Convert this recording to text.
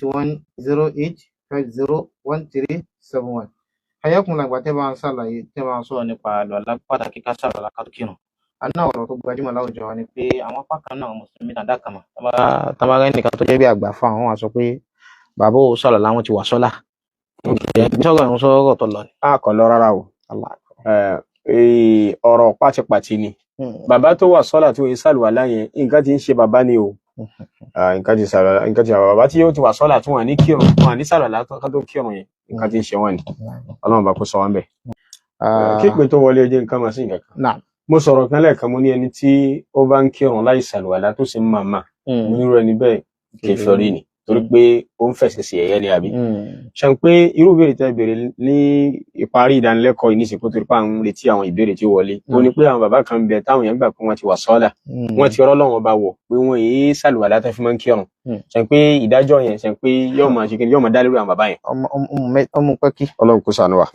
08108501371. Hayakum la gbà tẹ́ bá ń ṣàlàyé tẹ́ bá ń sọ̀rọ̀ nípa àlùwàlá pàtàkì ká ṣàlùwàlá ká tó kírun. Àná ọ̀rọ̀ tó gbajúmọ̀ láwùjọ wa ni pé àwọn apá kan náà mùsùlùmí tàdá kan mọ̀ tàbá rẹ́ nìkan tó jẹ́ bí àgbà fún àwọn wá sọ pé bàbá ò ṣàlùwàlá wọn ti wà sọ́lá. Sọ̀rọ̀ ìrun sọ̀rọ̀ tó lọ ni. A kò lọ rárá o. Ọ̀rọ̀ pátipàti ni. Bàbá tó wà sọ́lá tí ó ṣàlùwàlá yẹn nǹkan tí ń ṣe bàbá ni o. Nǹkan tí bàbá tí ó ti wà sọ́lá tí wọ́n ní kírun wọ́n ní ṣàlùwàlá tó kírun yẹn nǹkan tí ń ṣe wọ́n ni. Ọlọ́run bá kó sọ wọ́n bẹ̀. Kípin tó wọlé jẹ́ nǹkan máa sí nǹkan kan. Mo sọ̀rọ̀ kan lẹ́ẹ̀kan mo ní ẹni tí ó bá ń kírun láì ṣàlùwàlá tó sì ń máa mo nírú ẹni bẹ́ẹ̀ kèfèrí ni torí pé ó ń fẹ̀sẹ̀ sí ẹ̀yẹ ni àbí. Ṣé pé irú ìbéèrè tẹ́ béèrè ní ìparí ìdánilẹ́kọ̀ọ́ yìí ní ìsìnkú torí pé àwọn retí àwọn ìbéèrè tí ó wọlé. Ó ní pé àwọn bàbá kan ń bẹ táwọn èèyàn gbà pé wọ́n ti wà sọ́lá wọ́n ti ọ̀rọ̀ Ọlọ́run bá wọ̀ pé wọ́n yéé ṣàlùwàlá tó fi máa ń kírun. Ṣé pé ìdájọ́ yẹn ṣé pé yóò máa ṣe kí ni yóò máa dá lórí àwọn bàbá yẹn. Ọmọ pẹ́kí. Ọlọ́run kó ṣàánú wa.